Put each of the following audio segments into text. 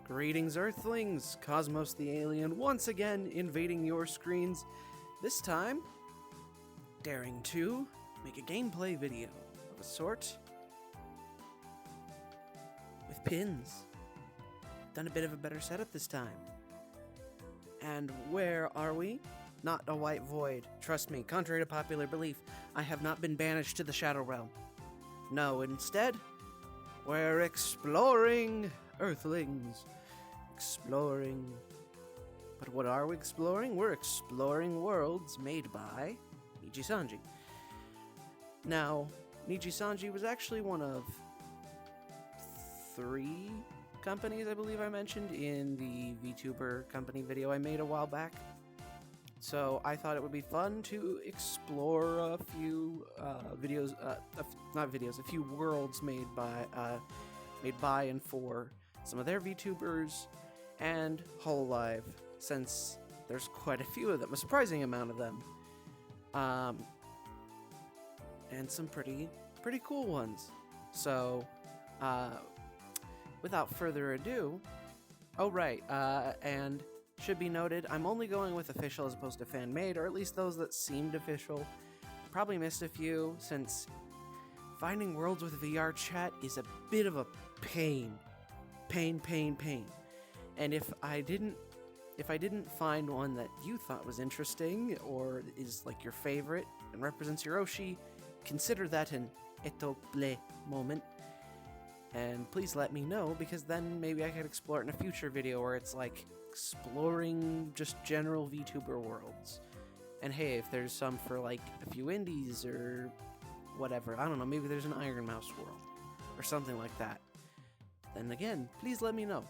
Greetings, Earthlings! Cosmos the Alien once again invading your screens, this time daring to make a gameplay video of a sort with pins. Done a bit of a better setup this time. And where are we? Not a white void. Trust me, contrary to popular belief, I have not been banished to the Shadow Realm. No, instead, we're exploring, Earthlings. Exploring. But what are we exploring? We're exploring worlds made by Nijisanji. Now, Nijisanji was actually one of 3 companies I believe I mentioned in the VTuber company video I made a while back. So I thought it would be fun to explore a few a few worlds made by and for some of their VTubers and Hololive, since there's quite a few of them, a surprising amount of them, and some pretty cool ones. So, without further ado, and should be noted, I'm only going with official as opposed to fan-made, or at least those that seemed official. Probably missed a few, since finding worlds with VRChat is a bit of a pain. And if I didn't find one that you thought was interesting, or is like your favorite, and represents your Oshi, consider that an etople moment. And please let me know, because then maybe I could explore it in a future video where it's like exploring just general VTuber worlds. And hey, if there's some for like a few indies or whatever, I don't know, maybe there's an Iron Mouse world or something like that, then again, please let me know.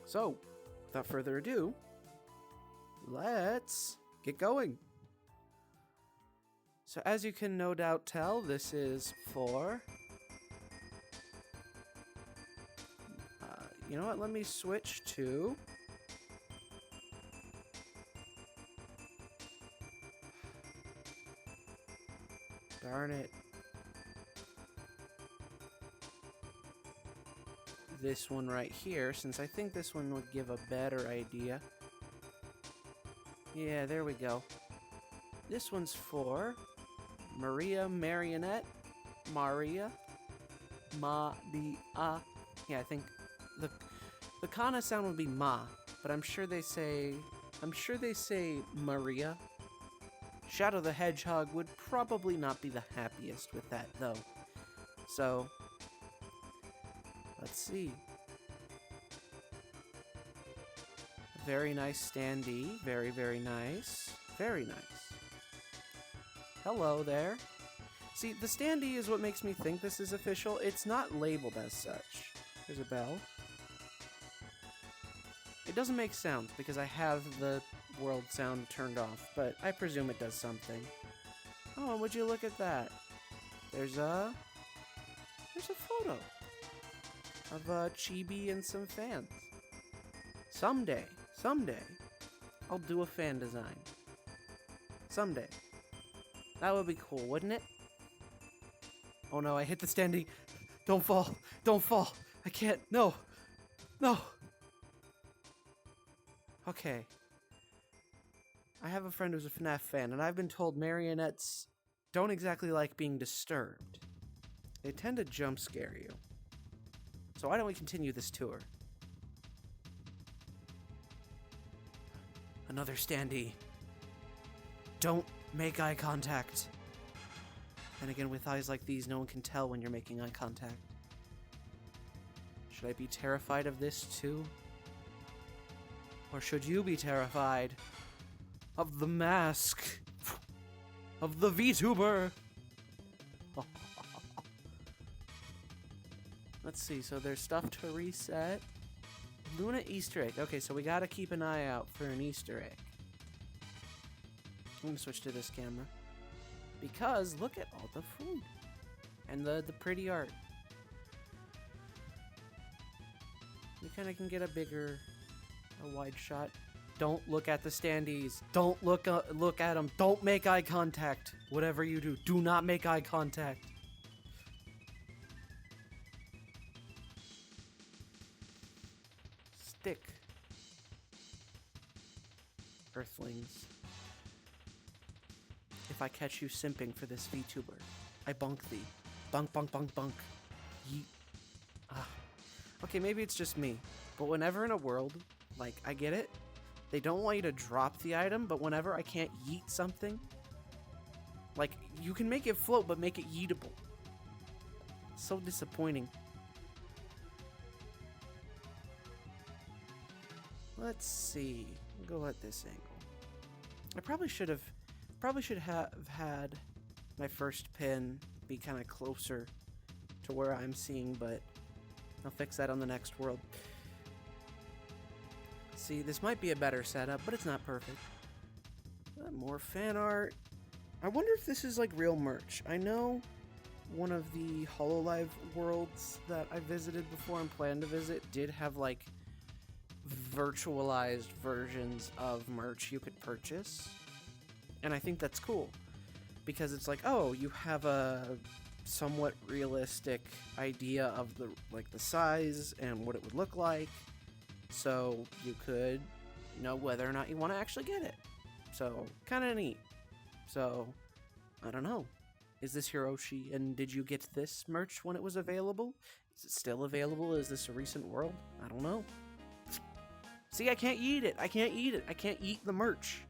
So, without further ado, let's get going. So as you can no doubt tell, this is for... you know what, let me switch to... Darn it. This one right here, since I think this one would give a better idea. Yeah, there we go. This one's for Maria Marionette. Maria. Yeah, I think the kana sound would be ma, but I'm sure they say Maria. Shadow the Hedgehog would probably not be the happiest with that though. So let's see. Very nice standee. Very, very nice. Very nice. Hello there. See, the standee is what makes me think this is official. It's not labeled as such. There's a bell. It doesn't make sounds because I have the world sound turned off, but I presume it does something. Oh, would you look at that? There's a photo of Chibi and some fans. Someday, I'll do a fan design. Someday. That would be cool, wouldn't it? Oh no, I hit the standee. Don't fall. I can't, no. Okay. I have a friend who's a FNAF fan, and I've been told marionettes don't exactly like being disturbed. They tend to jump scare you. So why don't we continue this tour? Another standee. Don't make eye contact. And again, with eyes like these, no one can tell when you're making eye contact. Should I be terrified of this too? Or should you be terrified of the mask of the VTuber? Let's see, so there's stuff to reset. Luna Easter egg. Okay, so we gotta keep an eye out for an Easter egg. I'm gonna switch to this camera. Because look at all the food. And the pretty art. You kinda can get a wide shot. Don't look at the standees. Don't look at them. Don't make eye contact. Whatever you do, do not make eye contact. thick. Earthlings. If I catch you simping for this VTuber, I bonk thee. Bonk, bonk, bonk, bonk. Yeet. Ah. Okay, maybe it's just me, but whenever in a world, like, I get it, they don't want you to drop the item, but whenever I can't yeet something, like, you can make it float, but make it yeetable. So disappointing. Let's see. We'll go at this angle. I probably should have had my first pin be kind of closer to where I'm seeing, but I'll fix that on the next world. See, this might be a better setup, but it's not perfect. More fan art. I wonder if this is like real merch. I know one of the HoloLive worlds that I visited before and plan to visit did have like virtualized versions of merch you could purchase. And I think that's cool because it's like, oh, you have a somewhat realistic idea of the size and what it would look like, so you could know whether or not you want to actually get it. So kind of neat. So I don't know, is this Hiroshi, and did you get this merch when it was available? Is it still available? Is this a recent world? I don't know. See, I can't eat it. I can't eat it. I can't eat the merch.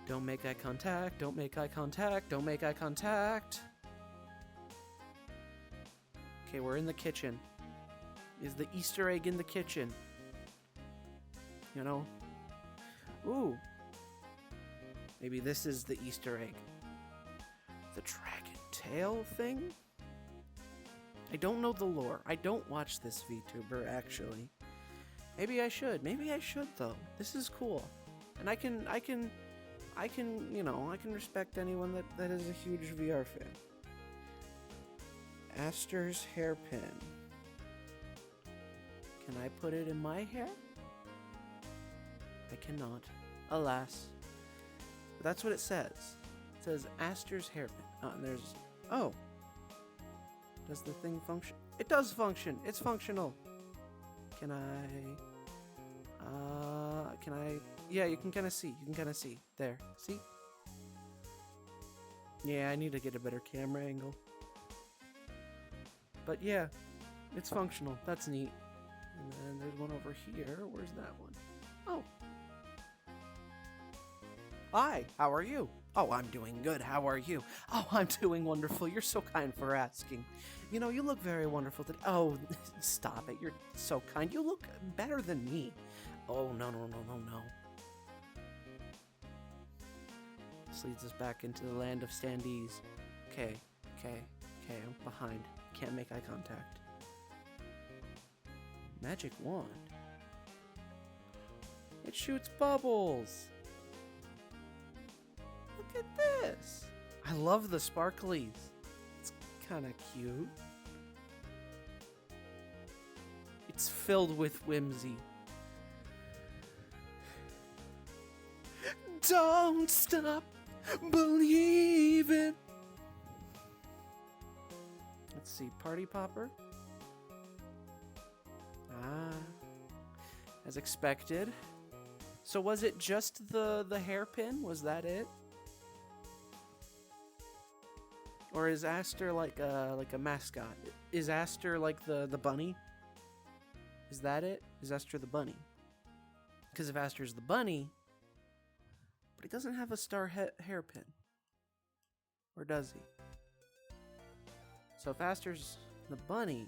Don't make eye contact, don't make eye contact, don't make eye contact. Okay, we're in the kitchen. Is the Easter egg in the kitchen? You know? Ooh. Maybe this is the Easter egg. The dragon tail thing? I don't know the lore. I don't watch this VTuber, actually. Maybe I should. Maybe I should, though. This is cool. And I can, you know, I can respect anyone that is a huge VR fan. Aster's hairpin. Can I put it in my hair? I cannot. Alas. But that's what it says. It says Aster's hairpin. And there's... Oh. Does the thing function? It does function. It's functional. Can I... Yeah, you can kind of see. You can kind of see. There. See? Yeah, I need to get a better camera angle. But yeah, it's functional. That's neat. And then there's one over here. Where's that one? Oh. Hi, how are you? Oh, I'm doing good. How are you? Oh, I'm doing wonderful. You're so kind for asking. You know, you look very wonderful today. Oh, stop it. You're so kind. You look better than me. Oh, no, no, no, no, no. This leads us back into the land of standees. Okay, I'm behind. Can't make eye contact. Magic wand. It shoots bubbles. Look at this. I love the sparklies. It's kind of cute. It's filled with whimsy. Don't stop believing. Let's see, party popper. Ah, as expected. So was it just the hairpin? Was that it? Or is Aster like a mascot? Is Aster like the bunny? Is that it? Is Aster the bunny? Because if Aster's the bunny, but he doesn't have a star hairpin. Or does he? So if Aster's the bunny...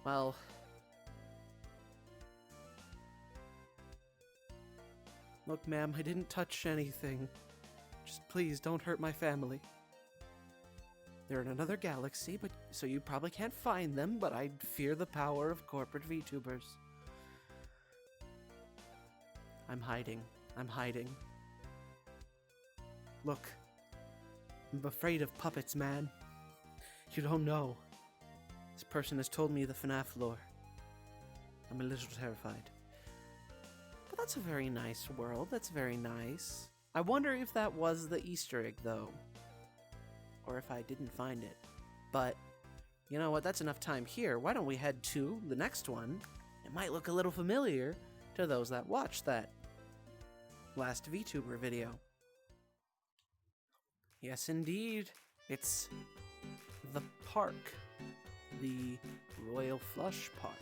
Well... Look, ma'am, I didn't touch anything. Just please don't hurt my family. They're in another galaxy, but so you probably can't find them, but I fear the power of corporate VTubers. I'm hiding. I'm hiding. Look. I'm afraid of puppets, man. You don't know. This person has told me the FNAF lore. I'm a little terrified. But that's a very nice world. That's very nice. I wonder if that was the Easter egg, though. or if I didn't find it. But you know what? That's enough time here. Why don't we head to the next one? It might look a little familiar to those that watched that last VTuber video. Yes, indeed. It's the park. The Royal Flush Park.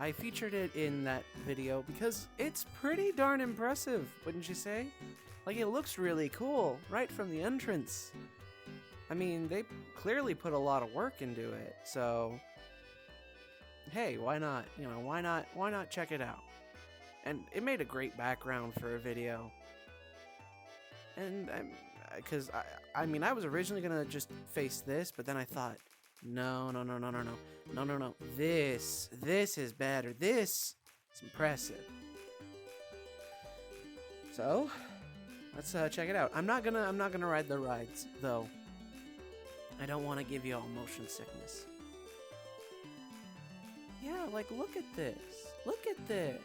I featured it in that video because it's pretty darn impressive, wouldn't you say? Like, it looks really cool right from the entrance. I mean, they clearly put a lot of work into it, so hey, why not? You know, why not check it out? And it made a great background for a video. And I mean, I was originally gonna just face this, but then I thought, no. This is better. This is impressive. So let's check it out. I'm not gonna ride the rides though. I don't want to give you all motion sickness. Yeah, like look at this. Look at this.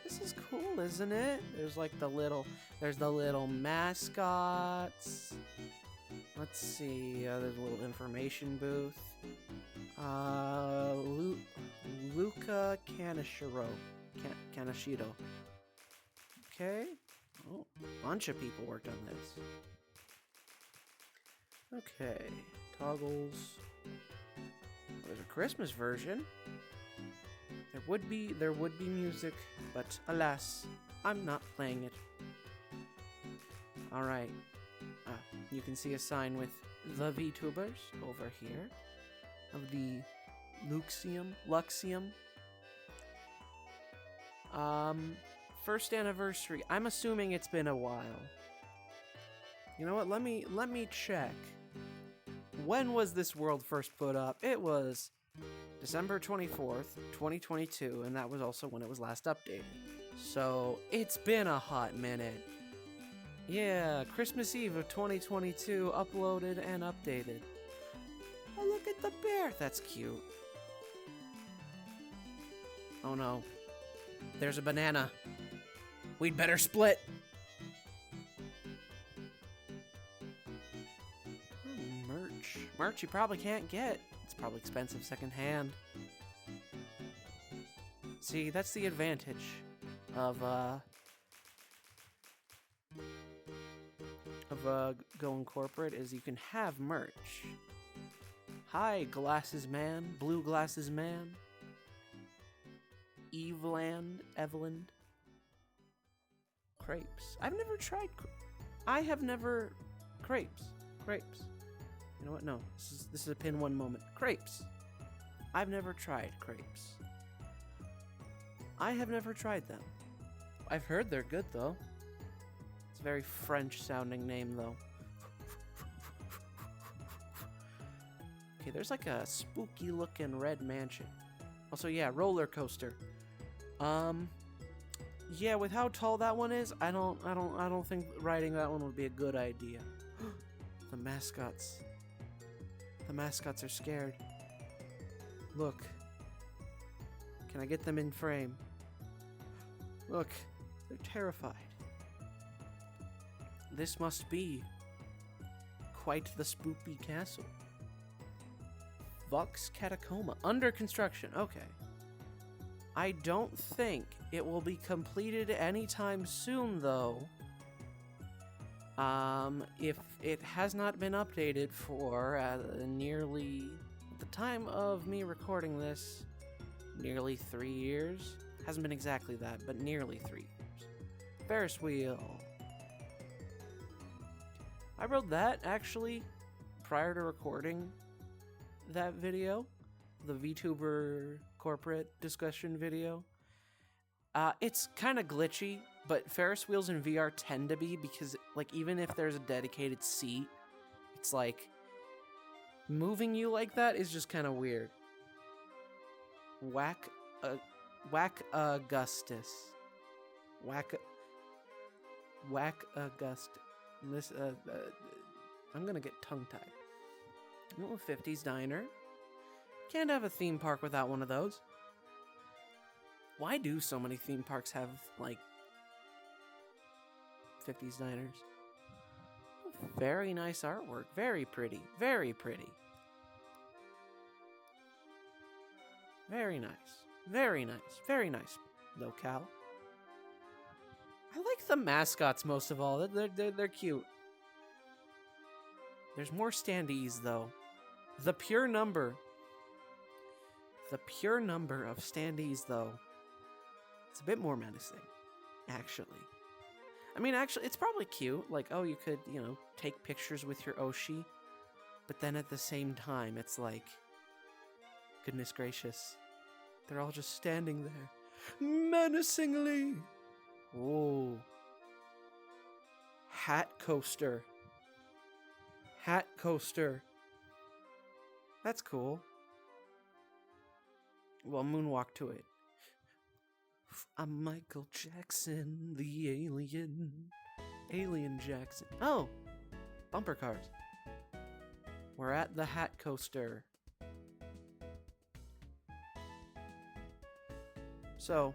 This is cool, isn't it? There's like the little mascots. Let's see. There's a little information booth. Luca Kanashiro. Okay. Oh, a bunch of people worked on this. Okay. Toggles. There's a Christmas version. There would be music, but alas, I'm not playing it. All right. You can see a sign with the VTubers over here of the Luxium. First anniversary. I'm assuming it's been a while. You know what? Let me check. When was this world first put up? It was December 24th, 2022, and that was also when it was last updated. So, it's been a hot minute. Yeah, Christmas Eve of 2022, uploaded and updated. Oh, look at the bear. That's cute. Oh no. There's a banana. We'd better split. Merch you probably can't get. It's probably expensive secondhand. See, that's the advantage of going corporate, is you can have merch. Hi, glasses man, blue glasses man. Evelyn. Crepes. I've never tried. I have never crepes. You know what? No, this is a pin one moment. Crepes. I've never tried crepes. I have never tried them. I've heard they're good though. It's a very French sounding name though. Okay, there's like a spooky looking red mansion. Also, yeah, roller coaster. Yeah, with how tall that one is, I don't think riding that one would be a good idea. The mascots. The mascots are scared. Look. Can I get them in frame? Look, they're terrified. This must be quite the spoopy castle. Vox Catacomba. Under construction. Okay. I don't think it will be completed anytime soon, though. If it has not been updated for nearly, at the time of me recording this, nearly 3 years. Hasn't been exactly that, but nearly 3 years. Ferris wheel. I rode that, actually, prior to recording that video. The VTuber corporate discussion video. It's kind of glitchy, but Ferris wheels in VR tend to be, because like even if there's a dedicated seat, it's like moving you like that is just kind of weird. Whack Augustus. This I'm gonna get tongue-tied. Oh, 50s diner. Can't have a theme park without one of those. Why do so many theme parks have, like, 50s diners? Very nice artwork. Very pretty. Very pretty. Very nice. Very nice. Very nice locale. I like the mascots most of all. They're cute. There's more standees, though. The pure number of standees, though, it's a bit more menacing, actually. I mean, actually, it's probably cute. Like, oh, you could, take pictures with your Oshi. But then at the same time, it's like, goodness gracious. They're all just standing there. Menacingly. Whoa. Hat coaster. Hat coaster. That's cool. Well, moonwalk to it. I'm Michael Jackson, the alien. Alien Jackson. Oh! Bumper cars. We're at the hat coaster. So,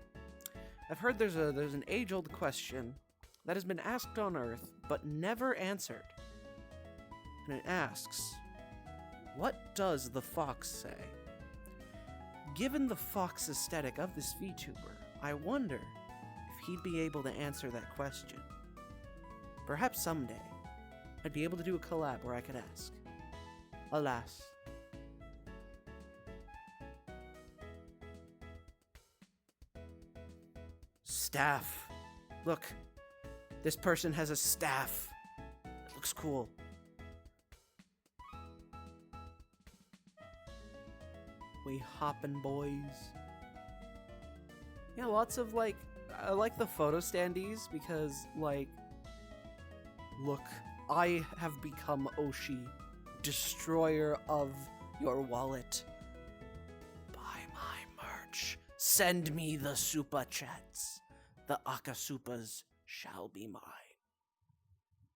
I've heard there's an age-old question that has been asked on Earth, but never answered. And it asks, what does the fox say? Given the fox aesthetic of this VTuber, I wonder if he'd be able to answer that question. Perhaps someday, I'd be able to do a collab where I could ask. Alas. Staff. Look, this person has a staff. It looks cool. We hoppin' boys. Yeah, lots of I like the photo standees because, look, I have become Oshi, destroyer of your wallet. Buy my merch. Send me the super chats. The Akasupas shall be mine.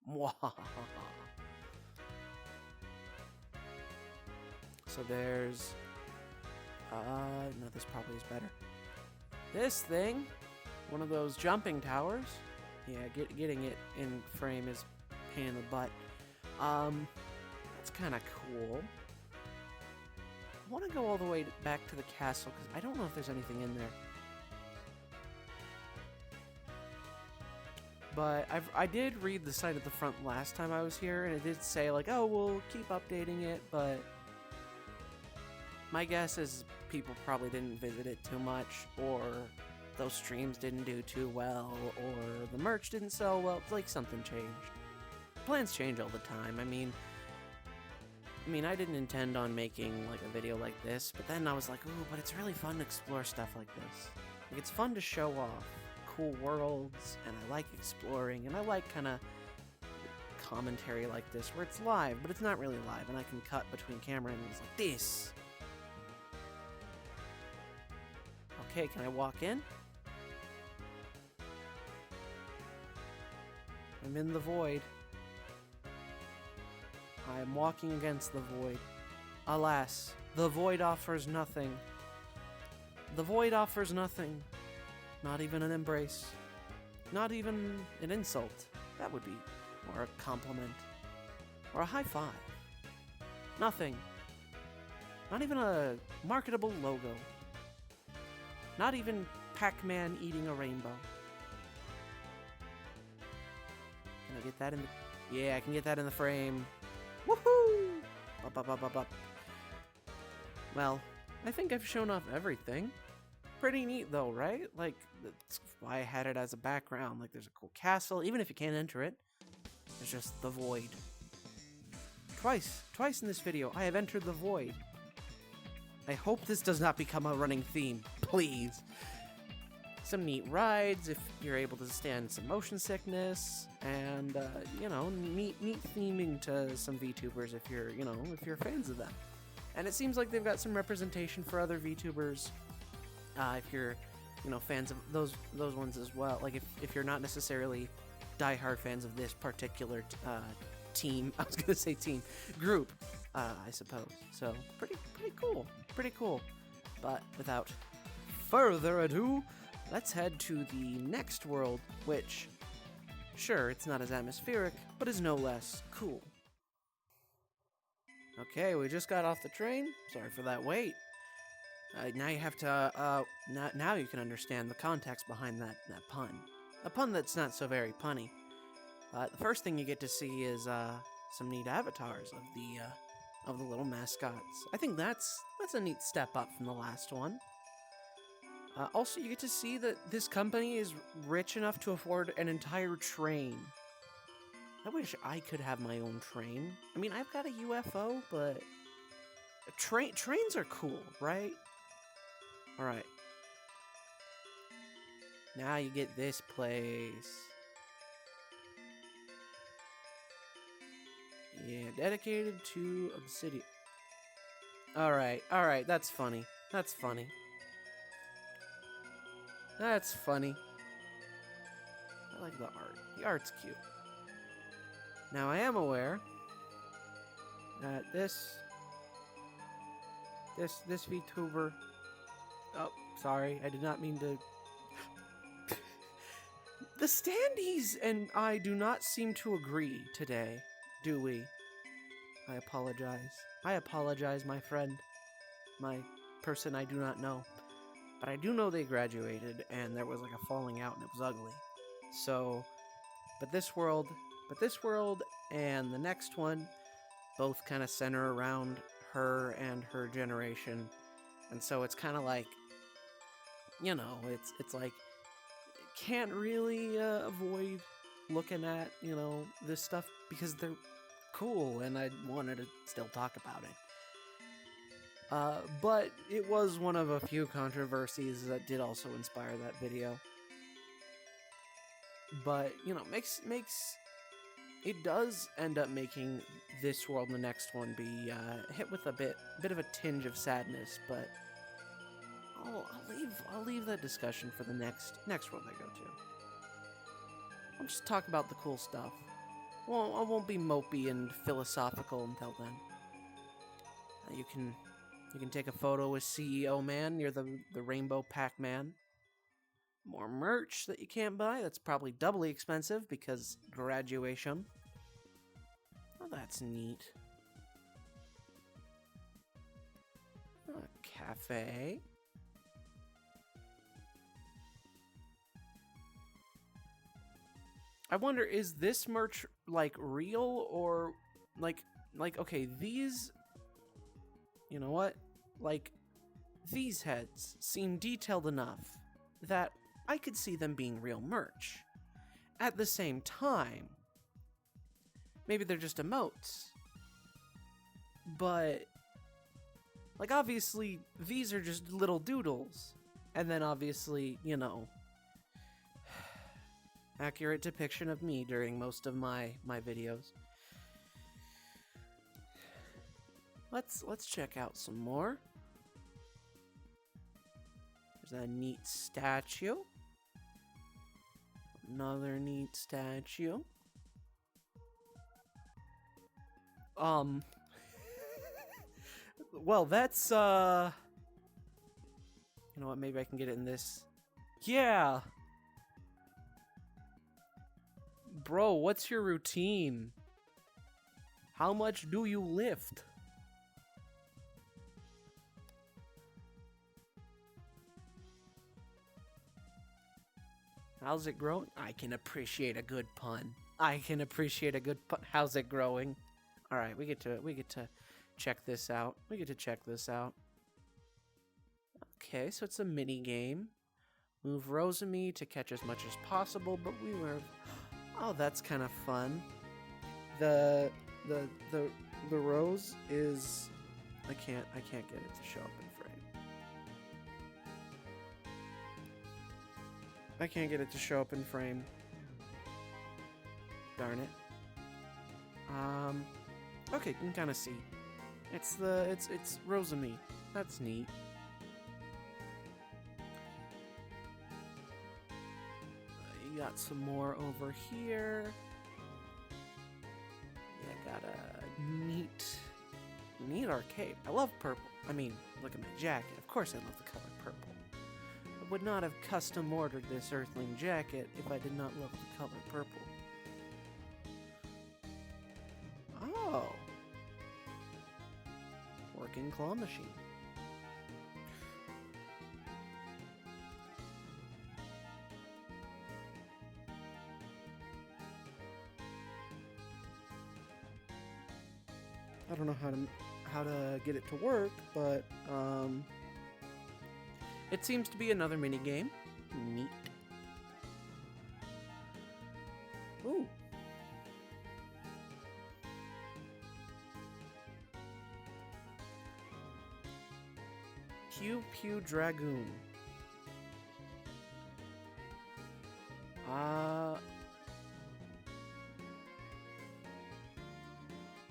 Mwahaha. So there's... no, this probably is better. This thing, one of those jumping towers. Yeah, getting it in frame is a pain in the butt. That's kind of cool. I want to go all the way back to the castle because I don't know if there's anything in there. But I did read the site at the front last time I was here, and it did say, oh, we'll keep updating it, but my guess is people probably didn't visit it too much, or those streams didn't do too well, or the merch didn't sell well. Something changed. Plans change all the time. I mean, I didn't intend on making, a video like this, but then I was like, ooh, but it's really fun to explore stuff like this. It's fun to show off cool worlds, and I like exploring, and I like kind of commentary like this, where it's live, but it's not really live, and I can cut between camera angles like this. Okay, can I walk in? I'm in the void. I am walking against the void. Alas, the void offers nothing. The void offers nothing. Not even an embrace. Not even an insult. That would be more a compliment. Or a high five. Nothing. Not even a marketable logo. Not even Pac-Man eating a rainbow. Can I get that in the... Yeah, I can get that in the frame. Woohoo! Up, up, up, up, up. Well, I think I've shown off everything. Pretty neat though, right? That's why I had it as a background. There's a cool castle. Even if you can't enter it, there's just the void. Twice in this video, I have entered the void. I hope this does not become a running theme, please. Some neat rides if you're able to stand some motion sickness, and neat theming to some VTubers if you're fans of them. And it seems like they've got some representation for other VTubers. If you're, fans of those ones as well. If you're not necessarily diehard fans of this particular team, I was gonna say team group, I suppose. So pretty cool. But without further ado, let's head to the next world, which Sure, it's not as atmospheric, but is no less cool. Okay, we just got off the train. Sorry for that wait. Now you have to, now you can understand the context behind that pun. A pun that's not so very punny. The first thing you get to see is, some neat avatars of the little mascots. I think that's a neat step up from the last one. Also, you get to see that this company is rich enough to afford an entire train. I wish I could have my own train. I mean, I've got a UFO, but trains are cool, right? All right. Now you get this place. Yeah, dedicated to obsidian. All right, that's funny. That's funny. That's funny. I like the art. The art's cute. Now, I am aware that this VTuber... Oh, sorry, I did not mean to... The standees and I do not seem to agree today, do we? I apologize. I apologize, my friend. My person I do not know. But I do know they graduated, and there was like a falling out, and it was ugly. So, but this world and the next one both kind of center around her and her generation. And so it's kind of like, you know, it's like, can't really avoid looking at, you know, this stuff because they're cool, and I wanted to still talk about it. But it was one of a few controversies that did also inspire that video. But, you know, it does end up making this world and the next one be hit with a bit of a tinge of sadness, but I'll leave that discussion for the next world I go to. I'll just talk about the cool stuff. Well, I won't be mopey and philosophical until then. You can take a photo with CEO Man near the Rainbow Pac-Man. More merch that you can't buy. That's probably doubly expensive because graduation. Oh, that's neat. A cafe. I wonder, is this merch like real or like okay, these, you know what? Like, these heads seem detailed enough that I could see them being real merch. At the same time, maybe they're just emotes. But, like, obviously, these are just little doodles. And then, obviously, you know, accurate depiction of me during most of my videos. Let's check out some more. There's a neat statue. Another neat statue. Well, that's, you know what, maybe I can get it in this. Yeah! Bro, what's your routine? How much do you lift? How's it growing? I can appreciate a good pun. I can appreciate a good pun. How's it growing? All right, we get to check this out. Okay, so it's a mini game. Move Rose and me to catch as much as possible, but we were. Oh, that's kind of fun. The rose is. I can't get it to show up in frame. I can't get it to show up in frame. Darn it. Okay, you can kind of see. It's Rose and me. That's neat. You got some more over here. Yeah, got a neat arcade. I love purple. I mean, look at my jacket. Of course I love the color purple. I would not have custom ordered this Earthling jacket if I did not love the color purple. fucking claw machine. I don't know how to get it to work, but it seems to be another mini game. Neat. Ooh. Pew Pew Dragoon.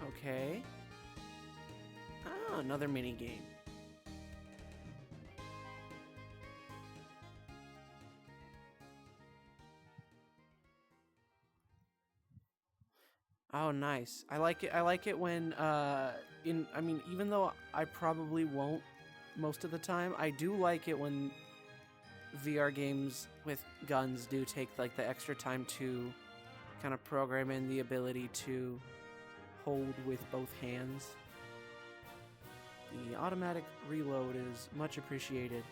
Okay. Ah, another mini game. Oh, nice. I like it. I like it when I mean, even though I probably won't most of the time, I do like it when VR games with guns do take like the extra time to kind of program in the ability to hold with both hands. The automatic reload is much appreciated.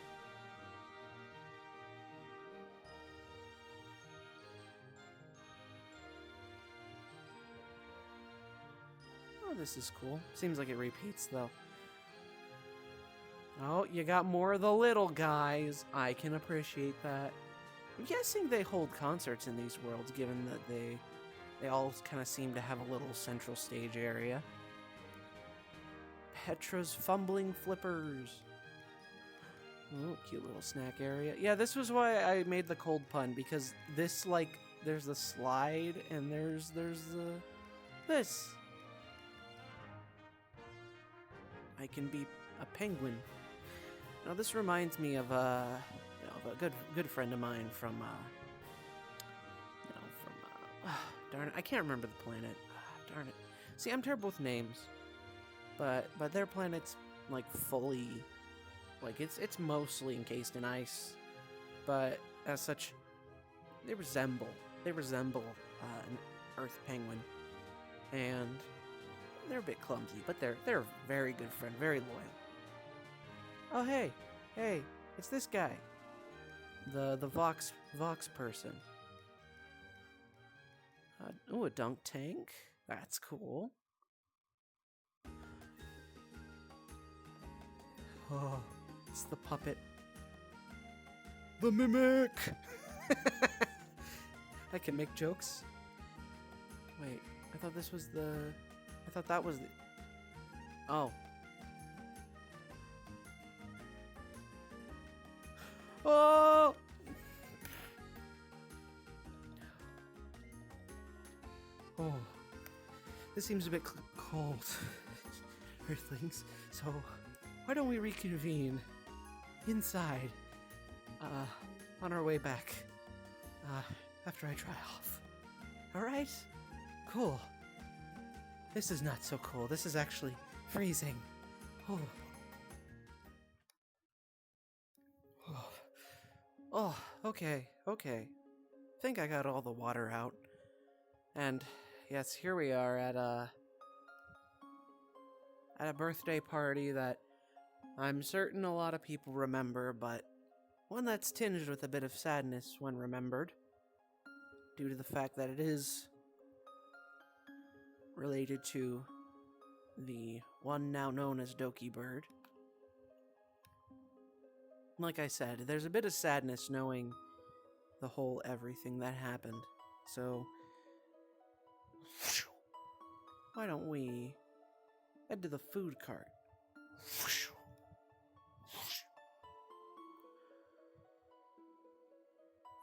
Oh, this is cool. Seems like it repeats, though. Oh, you got more of the little guys. I can appreciate that. I'm guessing they hold concerts in these worlds, given that they all kind of seem to have a little central stage area. Petra's Fumbling Flippers. Oh, cute little snack area. Yeah, this was why I made the cold pun, because this, like, there's the slide, and there's this. I can be a penguin. Now, this reminds me of a good friend of mine from, darn it, I can't remember the planet. Darn it. See, I'm terrible with names. But their planet's like fully, like it's mostly encased in ice, but as such, they resemble an Earth penguin, and they're a bit clumsy, but they're a very good friend, very loyal. Oh hey, it's this guy, the Vox person. Oh, a dunk tank. That's cool. Oh, it's the puppet. The mimic! I can make jokes. Wait, I thought this was the... I thought that was the... Oh. Oh! Oh. This seems a bit cold. Earthlings, so... Why don't we reconvene inside on our way back after I dry off? Alright? Cool. This is not so cool. This is actually freezing. Oh. Oh, okay. Think I got all the water out. And yes, here we are at a birthday party that I'm certain a lot of people remember, but one that's tinged with a bit of sadness when remembered, due to the fact that it is related to the one now known as Doki Bird. Like I said, there's a bit of sadness knowing the whole everything that happened, so why don't we head to the food cart?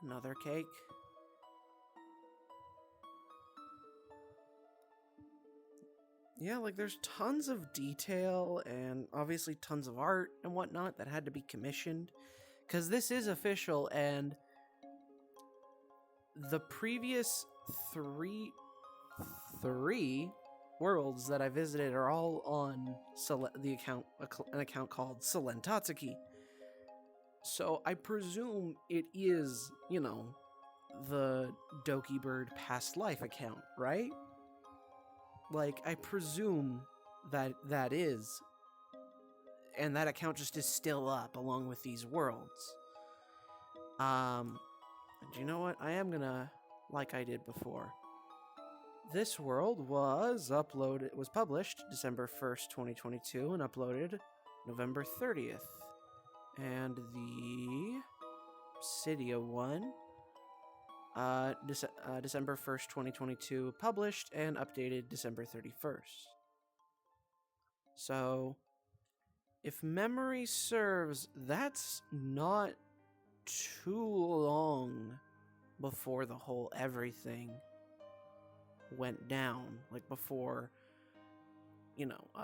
Another cake. Yeah, like there's tons of detail and obviously tons of art and whatnot that had to be commissioned. Because this is official, and the previous three worlds that I visited are all on an account called Salentatsuki. So I presume it is, you know, the Doki Bird past life account, right? Like, I presume that is and that account just is still up along with these worlds. And you know what? I am gonna, like I did before. This world was published December 1st, 2022, and uploaded November 30th. And the Cydia one, December 1st, 2022, published and updated December 31st. So, if memory serves, that's not too long before the whole everything went down. Like before,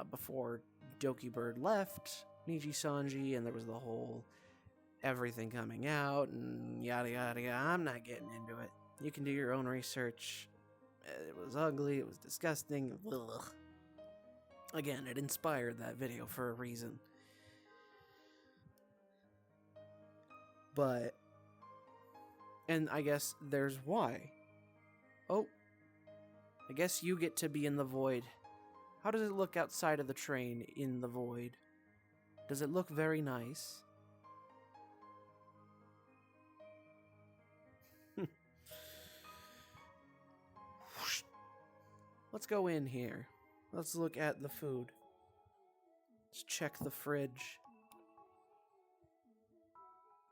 before Doki Bird left Nijisanji, and there was the whole everything coming out and yada yada yada. I'm not getting into it. You can do your own research. It was ugly, it was disgusting. Ugh. Again, it inspired that video for a reason. But, and I guess there's why. Oh, I guess you get to be in the void. How does it look outside of the train in the void? Does it look very nice? Let's go in here. Let's look at the food. Let's check the fridge.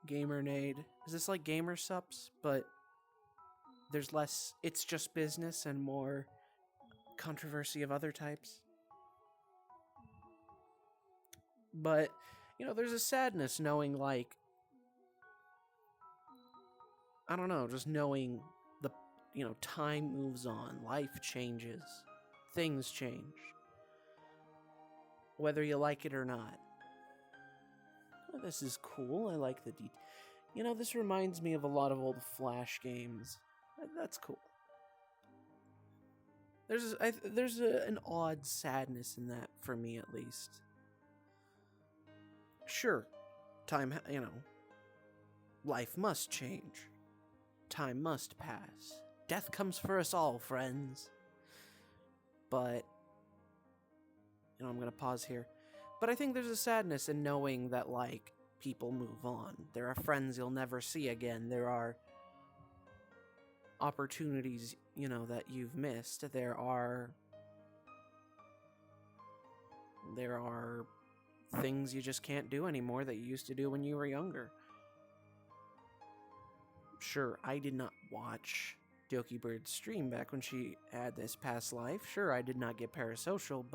Gamernade. Is this like Gamer Sups? But there's less, it's just business and more controversy of other types. But, there's a sadness knowing, like, I don't know, just knowing the, time moves on, life changes, things change. Whether you like it or not. Oh, this is cool, I like the detail. This reminds me of a lot of old Flash games. That's cool. There's an odd sadness in that, for me at least. Sure, time, life must change. Time must pass. Death comes for us all, friends. But, I'm gonna pause here. But I think there's a sadness in knowing that, like, people move on. There are friends you'll never see again. There are opportunities, that you've missed. There are things you just can't do anymore that you used to do when you were younger. Sure, I did not watch Doki Bird's stream back when she had this past life. Sure, I did not get parasocial,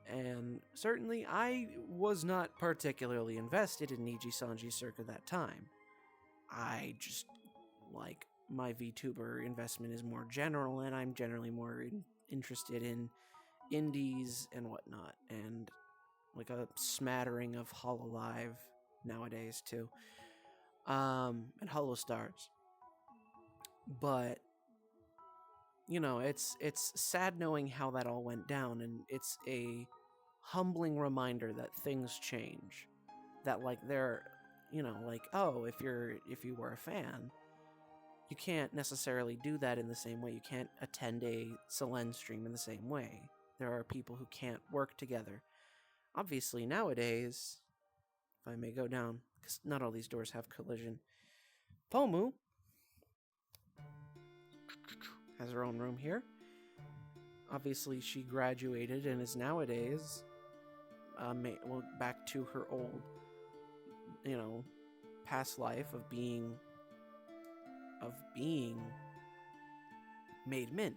and certainly I was not particularly invested in Nijisanji Circa that time. I just, like, my VTuber investment is more general, and I'm generally more interested in indies and whatnot, and like a smattering of Hololive nowadays too, and Holostars. But it's sad knowing how that all went down, and it's a humbling reminder that things change. That, like, oh, if you were a fan, you can't necessarily do that in the same way. You can't attend a Cyllage stream in the same way. There are people who can't work together. Obviously, nowadays, if I may go down, because not all these doors have collision, Pomu has her own room here. Obviously, she graduated and is nowadays back to her old, past life of being made mint.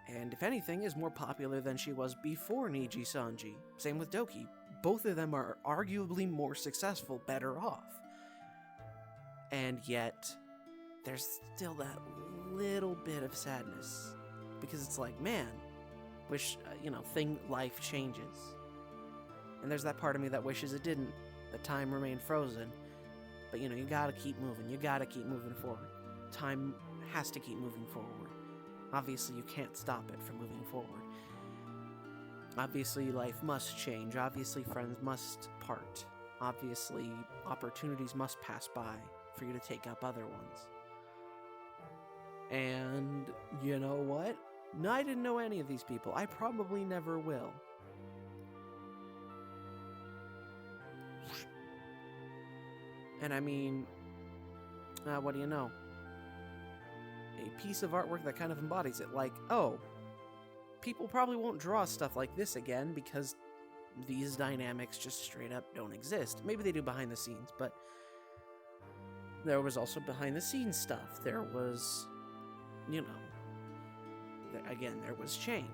And if anything, is more popular than she was before Nijisanji. Same with Doki. Both of them are arguably more successful, better off. And yet, there's still that little bit of sadness. Because it's like, man, wish, life changes. And there's that part of me that wishes it didn't. That time remained frozen. But, you gotta keep moving. You gotta keep moving forward. Time has to keep moving forward. Obviously, you can't stop it from moving forward. Obviously, life must change. Obviously, friends must part. Obviously, opportunities must pass by for you to take up other ones. And you know what? No, I didn't know any of these people. I probably never will. And I mean, what do you know? A piece of artwork that kind of embodies it. Like, oh, people probably won't draw stuff like this again because these dynamics just straight up don't exist. Maybe they do behind the scenes, but there was also behind the scenes stuff. There was, you know, again, there was change.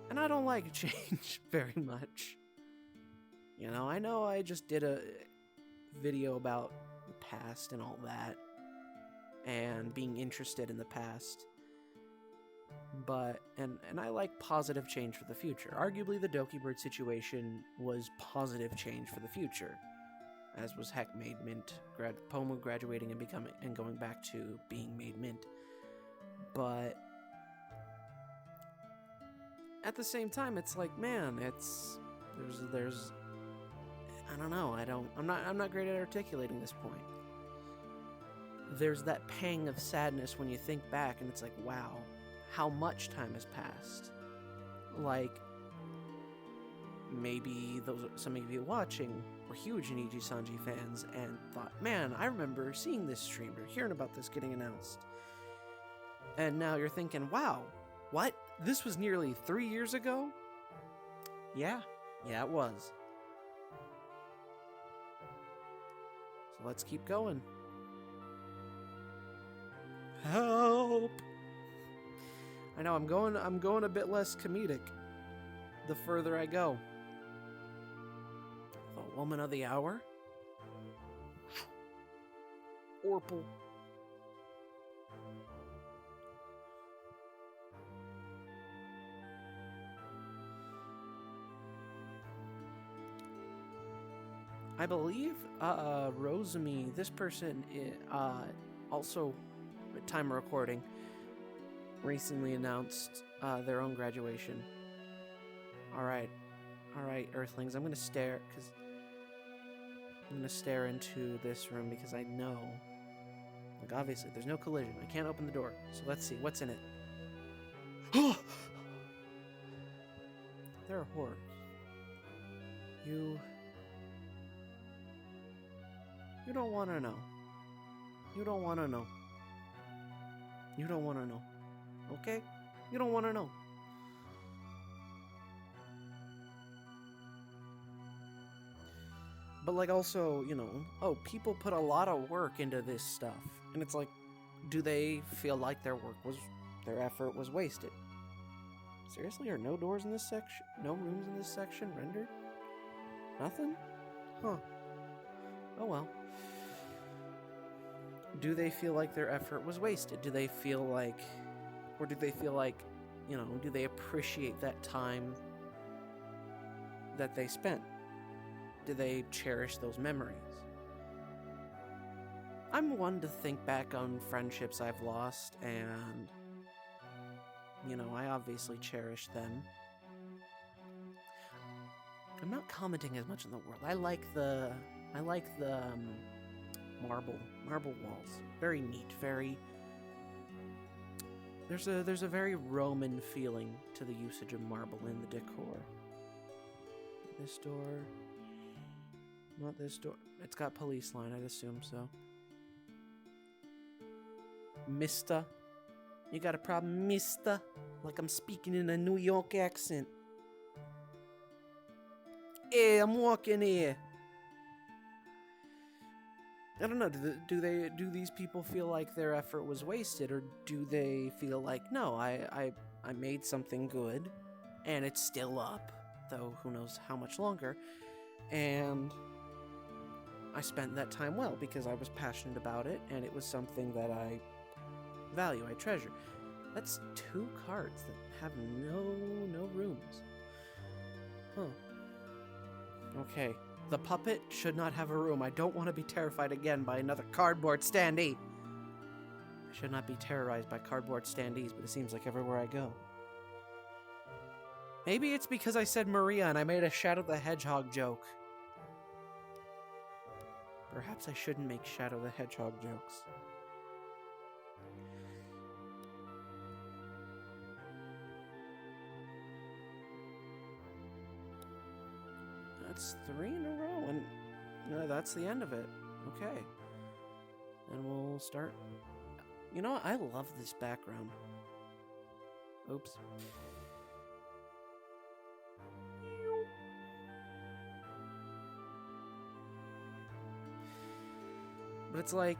And I don't like change very much. You know I just did a video about the past and all that, and being interested in the past. But, and I like positive change for the future. Arguably, the Doki Bird situation was positive change for the future, as was Heck Made Mint, Pomu graduating and going back to being made mint. But at the same time, it's like, man, there's I don't know, I'm not great at articulating this point. There's that pang of sadness when you think back and it's like, wow, how much time has passed? Like, maybe some of you watching were huge Nijisanji fans and thought, man, I remember seeing this stream or hearing about this getting announced. And now you're thinking, wow, what? This was nearly 3 years ago? Yeah, it was. So let's keep going. Help! I know I'm going a bit less comedic the further I go. The woman of the hour? Orpal. I believe Rosemi, this person also at time of recording recently announced their own graduation. All right, Earthlings. I'm gonna stare into this room because I know, like, obviously there's no collision. I can't open the door, so let's see what's in it. There are horrors. You don't want to know. You don't want to know. You don't want to know. Okay? You don't want to know. But, like, also, you know, oh, people put a lot of work into this stuff. And it's like, do they feel like their effort was wasted? Seriously? Are no doors in this section? No rooms in this section rendered? Nothing? Huh. Oh well. Do they feel like their effort was wasted? Do they feel like, you know, do they appreciate that time that they spent? Do they cherish those memories? I'm one to think back on friendships I've lost, and, you know, I obviously cherish them. I'm not commenting as much on the world. I like the marble walls. Very neat, very... There's a very Roman feeling to the usage of marble in the decor. This door... Not this door. It's got police line, I'd assume so. Mister. You got a problem, mister? Like I'm speaking in a New York accent. Hey, I'm walking here. I don't know, do these people feel like their effort was wasted, or do they feel like, no, I made something good, and it's still up, though who knows how much longer, and I spent that time well, because I was passionate about it, and it was something that I value, I treasure. That's 2 cards that have no rooms. Huh. Okay. The puppet should not have a room. I don't want to be terrified again by another cardboard standee. I should not be terrorized by cardboard standees, but it seems like everywhere I go. Maybe it's because I said Maria and I made a Shadow the Hedgehog joke. Perhaps I shouldn't make Shadow the Hedgehog jokes. That's 3 in a row, and That's the end of it. Okay. And we'll start. You know what? I love this background. Oops. But it's like,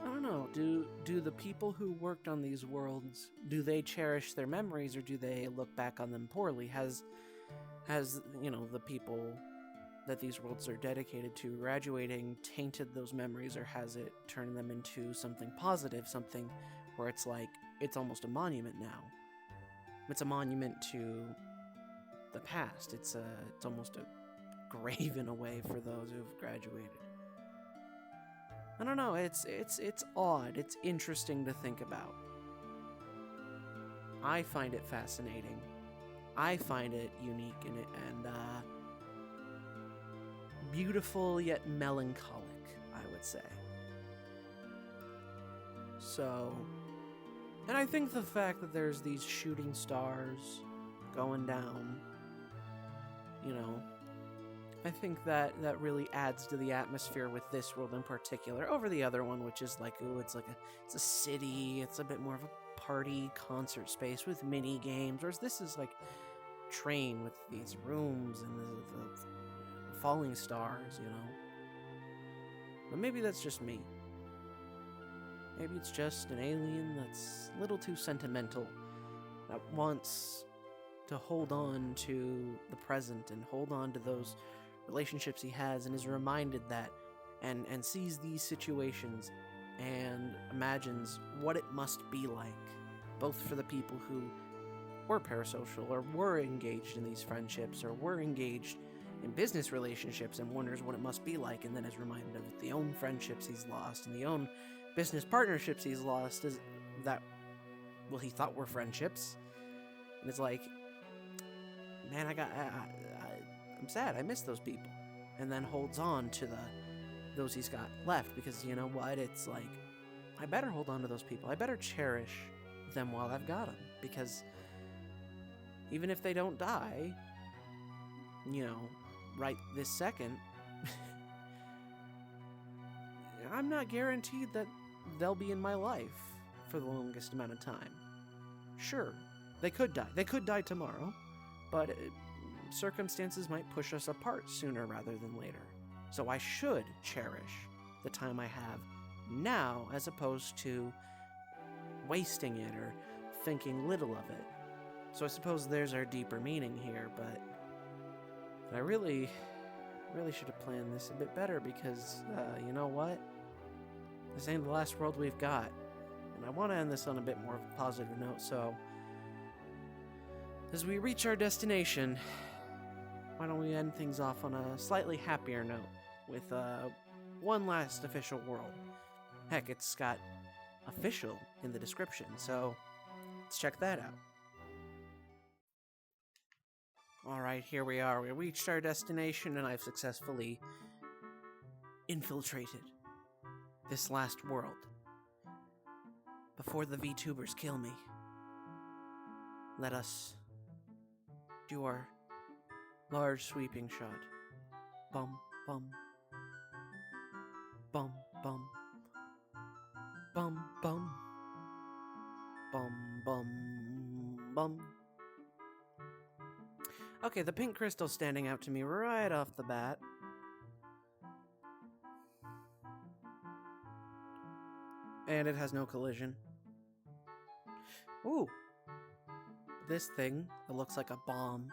I don't know, do the people who worked on these worlds, do they cherish their memories, or do they look back on them poorly? Has you know, the people that these worlds are dedicated to graduating tainted those memories, or has it turned them into something positive, something where it's like, it's almost a monument now? It's a monument to the past. It's almost a grave in a way for those who've graduated. I don't know, it's odd, it's interesting to think about. I find it fascinating. I find it unique and beautiful yet melancholic, I would say. So, and I think the fact that there's these shooting stars going down, you know, I think that really adds to the atmosphere with this world in particular over the other one, which is like, ooh, it's a city, it's a bit more of a party concert space with mini games, whereas this is like train with these rooms and the falling stars, you know. But maybe that's just me. Maybe it's just an alien that's a little too sentimental, that wants to hold on to the present and hold on to those relationships he has, and is reminded that and sees these situations and imagines what it must be like, both for the people who were parasocial or were engaged in these friendships or were engaged in business relationships, and wonders what it must be like, and then is reminded of the own friendships he's lost and the own business partnerships he's lost, is that, well, he thought were friendships, and it's like, man, I'm sad, I miss those people. And then holds on to those he's got left, because you know what, it's like, I better hold on to those people. I better cherish them while I've got them, because even if they don't die, you know, right this second, I'm not guaranteed that they'll be in my life for the longest amount of time. Sure, they could die. They could die tomorrow, but circumstances might push us apart sooner rather than later. So I should cherish the time I have now, as opposed to wasting it or thinking little of it. So I suppose there's our deeper meaning here, but I really should have planned this a bit better, because you know what? This ain't the last world we've got, and I want to end this on a bit more of a positive note. So as we reach our destination, why don't we end things off on a slightly happier note with one last official world. Heck, it's got official in the description, so let's check that out. Alright, here we are. We reached our destination, and I've successfully infiltrated this last world before the VTubers kill me. Let us do our large sweeping shot. Bum, bum. Bum, bum. Bum, bum. Bum, bum, bum. Okay, the pink crystal's standing out to me right off the bat. And it has no collision. Ooh. This thing that looks like a bomb.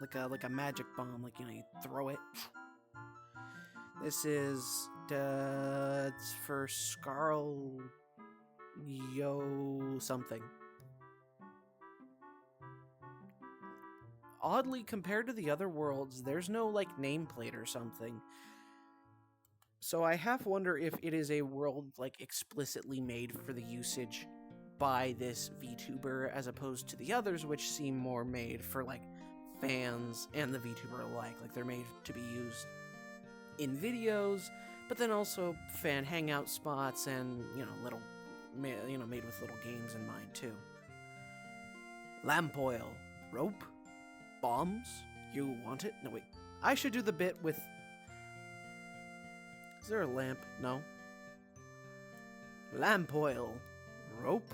Like a magic bomb, like, you know, you throw it. This is it's for Scarl Yo something. Oddly, compared to the other worlds, there's no like nameplate or something. So I half wonder if it is a world like explicitly made for the usage by this VTuber, as opposed to the others, which seem more made for like fans and the VTuber alike. Like they're made to be used in videos, but then also fan hangout spots, and made with little games in mind too. Lamp oil, rope, bombs. You want it? No wait, I should do the bit with Is there a lamp? No. Lamp oil. Rope.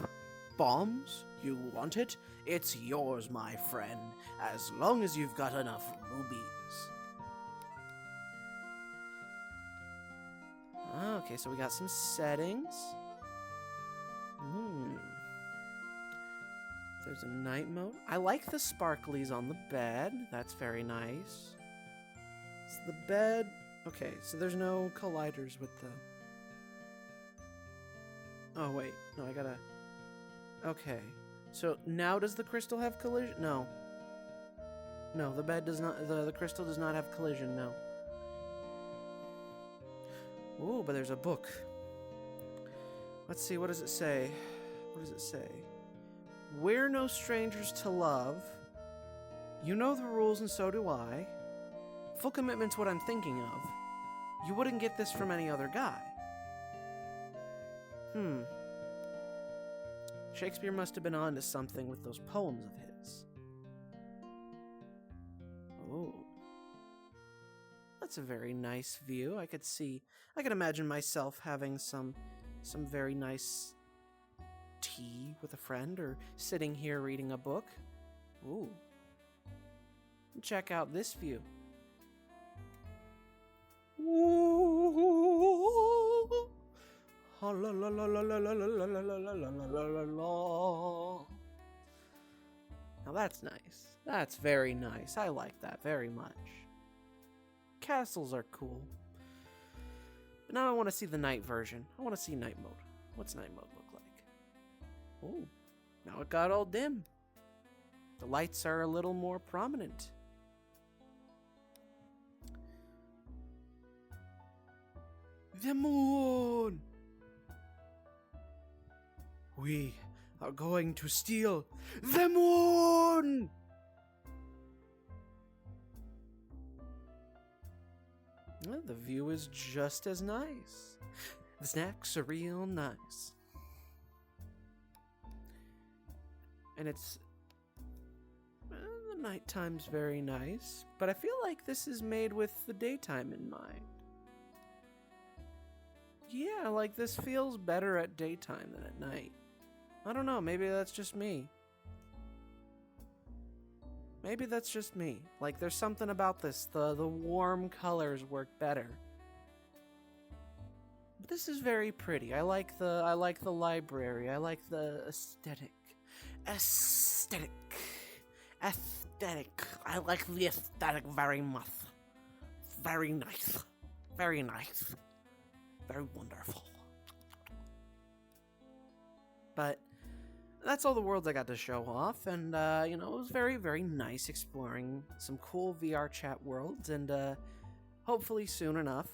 Bombs. You want it? It's yours, my friend, as long as you've got enough rubies. Okay, so we got some settings. There's a night mode. I like the sparklies on the bed. That's very nice. It's the bed. Okay, so there's no colliders with the... Oh, wait. No, I gotta... Okay. So now does the crystal have collision? No. No, the bed does not... The crystal does not have collision, no. Ooh, but there's a book. Let's see, what does it say? What does it say? We're no strangers to love. You know the rules and so do I. Full commitment's what I'm thinking of. You wouldn't get this from any other guy. Shakespeare must have been onto something with those poems of his. Oh. That's a very nice view. I could imagine myself having some very nice tea with a friend or sitting here reading a book. Ooh. Check out this view. Now that's nice. That's very nice. I like that very much. Castles are cool. But now I want to see the night version. I want to see night mode. What's night mode look like? Oh, now it got all dim. The lights are a little more prominent. The moon! We are going to steal the moon! Well, the view is just as nice. The snacks are real nice. And it's... the nighttime's very nice, but I feel like this is made with the daytime in mind. Yeah, like this feels better at daytime than at night. I don't know, maybe that's just me. Maybe that's just me. Like, there's something about this. The warm colors work better. But this is very pretty. I like the library. I like the aesthetic. Aesthetic. I like the aesthetic very much. Very nice. Very nice. Very wonderful. But that's all the worlds I got to show off, and, it was very, very nice exploring some cool VRChat worlds, and, hopefully soon enough,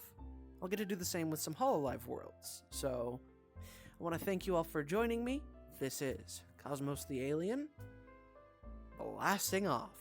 I'll get to do the same with some HoloLive worlds. So, I want to thank you all for joining me. This is Cosmos the Alien, blasting off.